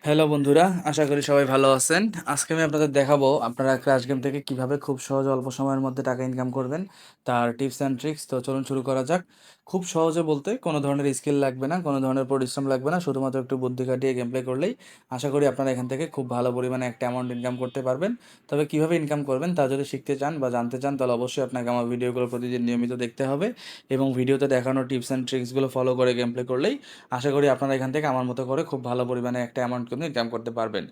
Hello বন্ধুরা, আশা করি সবাই ভালো আছেন। আজকে আমি আপনাদের দেখাবো আপনারা ক্র্যাশ গেম থেকে কিভাবে খুব সহজে অল্প সময়ের মধ্যে টাকা ইনকাম করবেন, তার টিপস অ্যান্ড ট্রিক্স। তো চলুন শুরু করা যাক। খুব সহজে বলতে কোনো ধরনের স্কিল লাগবে না, কোনো ধরনের পরিশ্রম লাগবে না, শুধুমাত্র একটু বুদ্ধি খাটিয়ে গেম প্লে করলেই আশা করি আপনারা এখান থেকে খুব ভালো পরিমাণে একটা অ্যামাউন্ট ইনকাম করতে পারবেন। তবে কিভাবে ইনকাম করবেন তা যদি শিখতে চান বা জানতে চান, তাহলে অবশ্যই আপনাকে আমার ভিডিওগুলো প্রতিদিন নিয়মিত দেখতে হবে এবং ভিডিওতে দেখানো টিপস অ্যান্ড ট্রিক্সগুলো ফলো করে গেম প্লে করলেই আশা করি আপনারা এখান থেকে আমার মতো করে খুব ভালো পরিমাণে একটা অ্যামাউন্ট কিন্তু ইনকাম করতে পারবেন।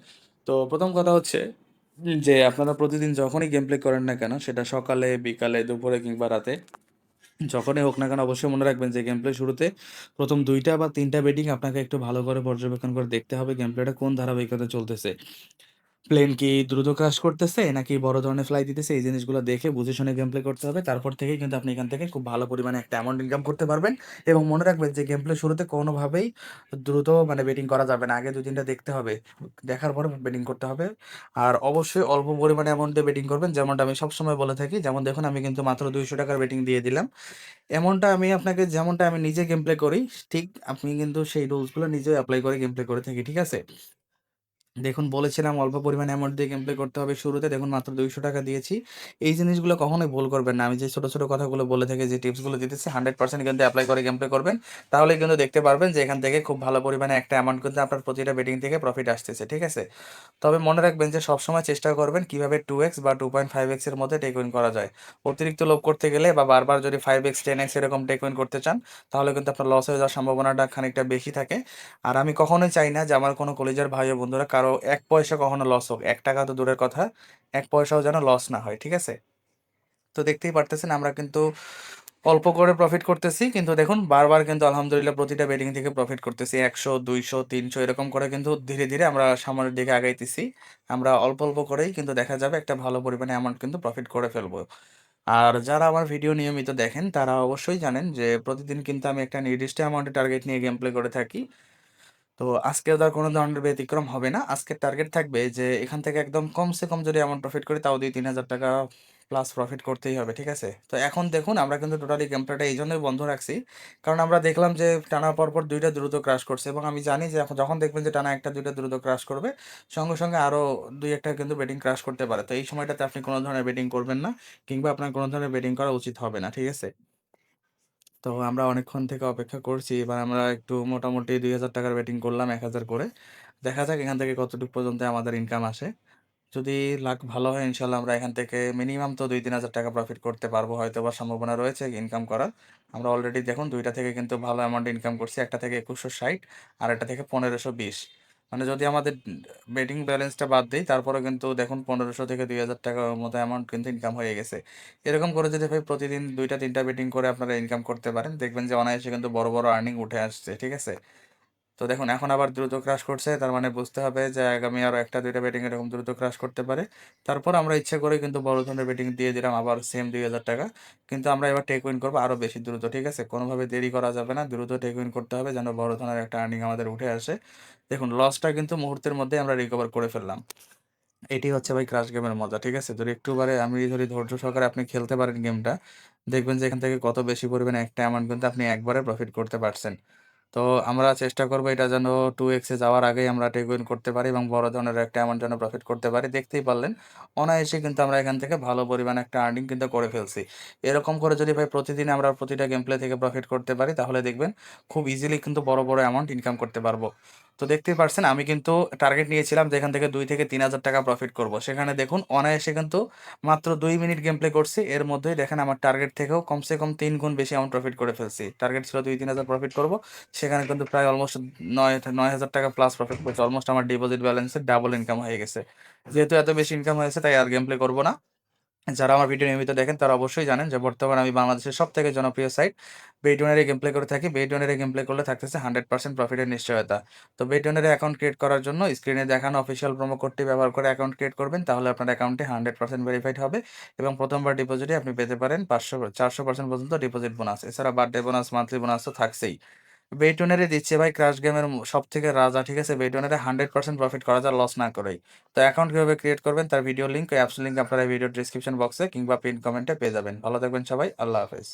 তো প্রথম কথা হচ্ছে যে আপনারা প্রতিদিন যখনই গেম প্লে করেন না কেন, সেটা সকালে, বিকালে, দুপুরে কিংবা রাতে, যখনই হোক না কেন, অবশ্যই মনে রাখবেন যে গেম প্লে শুরুতে প্রথম ২টা বা ৩টা বেটিং আপনাকে একটু ভালো করে পর্যবেক্ষণ করে দেখতে হবে গেম প্লেটা কোন ধারাবাহিকতা চলতেছে। প্লেন কি দ্রুত ক্রাশ করতেছে নাকি বড় ধরনের ফ্লাই দিতেছে, এই জিনিসগুলো দেখে বুঝে শুনে গেম প্লে করতে হবে। তারপর থেকেই কিন্তু আপনি এখান থেকে খুব ভালো পরিমাণে একটা অ্যামাউন্ট ইনকাম করতে পারবেন। এবং মনে রাখবেন যে গেম প্লে শুরুতে কোনোভাবেই দ্রুত বেটিং করা যাবে না, আগে ২-৩টা দেখতে হবে, দেখার পরে বেটিং করতে হবে। আর অবশ্যই অল্প পরিমাণে অ্যামাউন্টে বেটিং করবেন, যেমনটা আমি সবসময় বলে থাকি। যেমন দেখুন, আমি কিন্তু মাত্র 200 টাকার বেটিং দিয়ে দিলাম। এমনটা আমি আপনাকে, যেমনটা আমি নিজে গেম প্লে করি, ঠিক আপনি কিন্তু সেই রুলসগুলো নিজেও অ্যাপ্লাই করে গেম প্লে করে থাকি, ঠিক আছে? দেখুন, বলেছিলাম অল্প পরিমাণে অ্যামাউন্ট দিয়ে গেম প্লে করতে হবে শুরুতে। দেখুন মাত্র 200 টাকা দিয়েছি। এই জিনিসগুলো কখনোই ভুল করবেন না। আমি যে ছোট, ছোট কথাগুলো বলে থাকি, যে টিপসগুলো দিতেছি, 100% কিন্তু এপ্লাই করে গেম প্লে করবেন। তাহলেই কিন্তু দেখতে পারবেন যে এখান থেকে খুব ভালো পরিমাণে একটা অ্যামাউন্ট কিন্তু আপনার প্রতিটা বেটিং থেকে প্রফিট আসতেছে। ঠিক আছে? তবে মনে রাখবেন যে সবসময় চেষ্টা করবেন কিভাবে 2x বা 2.5x এর মধ্যে টেক উইন করা যায়। অতিরিক্ত লোভ করতে গেলে বা বারবার যদি 5x 10x এরকম টেক উইন করতে চান, তাহলে কিন্তু আপনার লস হয়ে যাওয়ার সম্ভাবনাটা খানিকটা বেশি থাকে। আর আমি কখনোই চাই না যে আমার কোনো কলেজের ভাই ও বন্ধুরা কারো ১ পয়সা কখনো লস হোক। ১ টাকা তো দূরের কথা, ১ পয়সাও যেন লস না হয়। ঠিক আছে? তো দেখতেই পারতেছেন আমরা কিন্তু অল্প করে প্রফিট করতেছি। কিন্তু দেখুন বারবার কিন্তু আলহামদুলিল্লাহ প্রতিটা বেটিং থেকে প্রফিট করতেছি। ১০০, ২০০, ৩০০ এরকম করে কিন্তু ধীরে, ধীরে আমরা সামনের দিকে আগাইতেছি। আমরা অল্প, অল্প করেই কিন্তু দেখা যাবে একটা ভালো পরিমাণে অ্যামাউন্ট কিন্তু প্রফিট করে ফেলবো। আর যারা আমার ভিডিও নিয়মিত দেখেন, তারা অবশ্যই জানেন যে প্রতিদিন কিন্তু আমি একটা নির্দিষ্ট অ্যামাউন্টের টার্গেট নিয়ে গেম প্লে করে থাকি। তো আজকেও তার কোনো ধরনের ব্যতিক্রম হবে না। আজকের টার্গেট থাকবে যে এখান থেকে একদম কমসে কম যদি এমন প্রফিট করি, তাও ২-৩ হাজার টাকা প্লাস প্রফিট করতেই হবে। ঠিক আছে? তো এখন দেখুন, আমরা কিন্তু টোটালি গেম প্লেটা এই জন্যই বন্ধ রাখছি। কারণ আমরা দেখলাম যে টানা পরপর ২ টা দ্রুত ক্রাশ করছে এবং আমি জানি যে এখন যখন দেখবেন যে টানা ১ টা ২ টা দ্রুত ক্রাশ করবে, সঙ্গে, সঙ্গে আরো ২-১ টা কিন্তু বেটিং ক্রাশ করতে পারে। তো এই সময়টাতে আপনি কোনো ধরনের বেটিং করবেন না, কিংবা আপনার কোনো ধরনের বেটিং করা উচিত হবে না। ঠিক আছে? তো আমরা অনেকক্ষণ থেকে অপেক্ষা করছি। এবার আমরা একটু মোটামুটি ২,০০০ টাকার বেটিং করলাম ১,০০০ করে। দেখা যাক এখান থেকে কতটুকু পর্যন্ত আমাদের ইনকাম আসে। যদি লাক ভালো হয়, ইনশাআল্লাহ আমরা এখান থেকে মিনিমাম তো ২-৩ হাজার টাকা প্রফিট করতে পারবো। হয়তোবা সম্ভাবনা রয়েছে ইনকাম করার। আমরা অলরেডি দেখুন ২ টা থেকে কিন্তু ভালো অ্যামাউন্ট ইনকাম করছি। একটা থেকে ২১৬০ আর একটা থেকে ১৫২০। মানে যদি আমাদের বেটিং ব্যালেন্সটা বাদ দেই, তারপরেও কিন্তু দেখুন ১৫০০ থেকে ২,০০০ টাকার মতো অ্যামাউন্ট কিন্তু ইনকাম হয়ে গেছে। এরকম করে যদি ভাই প্রতিদিন ২ টা ৩ টা বেটিং করে আপনারা ইনকাম করতে পারেন, দেখবেন যে অনায়াসে কিন্তু বড়, বড় আর্নিং উঠে আসছে। ঠিক আছে? তো দেখুন এখন আবার দ্রুত ক্রাশ করছে, তার মানে বুঝতে হবে যে আগামী আরো ১ টা ২ টা বেটিং এরকম দ্রুত ক্রাশ করতে পারে। তারপর আমরা ইচ্ছা করে কিন্তু বড় ধরনের বেটিং দিয়ে দিলাম আবার সেম ২,০০০ টাকা। কিন্তু আমরা এবার টেক উইন করবো আরো বেশি দ্রুত। ঠিক আছে? কোনোভাবে দেরি করা যাবে না। দ্রুত টেক উইন করতে হবে যেন বড় ধরনের একটা আর্নিং আমাদের উঠে আসে। দেখুন লসটা কিন্তু মুহূর্তের মধ্যেই আমরা রিকভার করে ফেললাম। এটি হচ্ছে ভাই ক্রাশ গেমের মজা। ঠিক আছে? যদি একটুবারে আমি যদি ধৈর্য সহকারে আপনি খেলতে পারেন গেমটা, দেখবেন যে এখান থেকে কত বেশি পরিমাণে একটা অ্যামাউন্ট কিন্তু আপনি একবারে প্রফিট করতে পারছেন। তো আমরা চেষ্টা করব এটা যেন 2x এ যাওয়ার আগেই আমরা টেক উইন করতে পারি এবং বড় ধরনের একটা অ্যামাউন্ট যেন প্রফিট করতে পারি। দেখতেই পারলেন অনায়াসে কিন্তু আমরা এখান থেকে ভালো পরিমাণে একটা আর্নিং কিন্তু করে ফেলছি। এরকম করে যদি ভাই প্রতিদিন আমরা প্রতিটা গেম প্লে থেকে প্রফিট করতে পারি, তাহলে দেখবেন খুব ইজিলি কিন্তু বড়, বড় অ্যামাউন্ট ইনকাম করতে পারবো। তো দেখতেই পারছেন আমি কিন্তু টার্গেট নিয়েছিলাম যে এখান থেকে ২ থেকে ৩ হাজার টাকা প্রফিট করব। সেখানে দেখুন অনায়াসে কিন্তু মাত্র ২ মিনিট গেম প্লে করছি। এর মধ্যেই দেখেন আমার টার্গেট থেকেও কমসে কম ৩ গুণ বেশি অ্যামাউন্ট প্রফিট করে ফেলছি। টার্গেট ছিল ২-৩ হাজার প্রফিট করব। সেখানে কিন্তু প্রায় অলমোস্ট ৯,০০০ টাকা প্লাস প্রফিট করছি। অলমোস্ট আমার ডিপোজিট ব্যালেন্সের ডাবল ইনকাম হয়ে গেছে। যেহেতু এত বেশি ইনকাম হয়েছে, তাই আর গেম প্লে করব না। যারা আমার ভিডিও নিয়মিত দেখেন তারা অবশ্যই জানেন যে বর্তমানে আমি বাংলাদেশের সবথেকে জনপ্রিয় সাইট বেটওয়ানের গেম প্লে করে থাকি। বেটওয়ানের গেম প্লে করলে থাকতেছে 100% প্রফিটের নিশ্চয়তা। তো বেটওয়ানের অ্যাকাউন্ট ক্রিয়েট করার জন্য স্ক্রিনে দেখানো অফিসিয়াল প্রোমো কোডটি ব্যবহার করে অ্যাকাউন্ট ক্রিয়েট করবেন, তাহলে আপনার অ্যাকাউন্টে 100% ভেরিফাইড হবে এবং প্রথমবার ডিপোজিটে আপনি পেতে পারেন 400% পর্যন্ত ডিপোজিট বোনাস। এছাড়া বার্থডে বোনাস, মান্থলি বোনাস তো থাকছেই। বেটওয়ানেরে দিচ্ছে ভাই ক্রাশ গেমের সবথেকে রাজা। ঠিক আছে? বেটওয়ানেরে 100% প্রফিট করা যায় লস না করেই। তো অ্যাকাউন্ট কিভাবে ক্রিয়েট করবেন তার ভিডিও লিঙ্ক, অ্যাপস লিঙ্ক আপনারা ভিডিও ডেসক্রিপশন বক্সে কিংবা পিন কমেন্টে পেয়ে যাবেন। ভালো থাকবেন সবাই। আল্লাহ হাফেজ।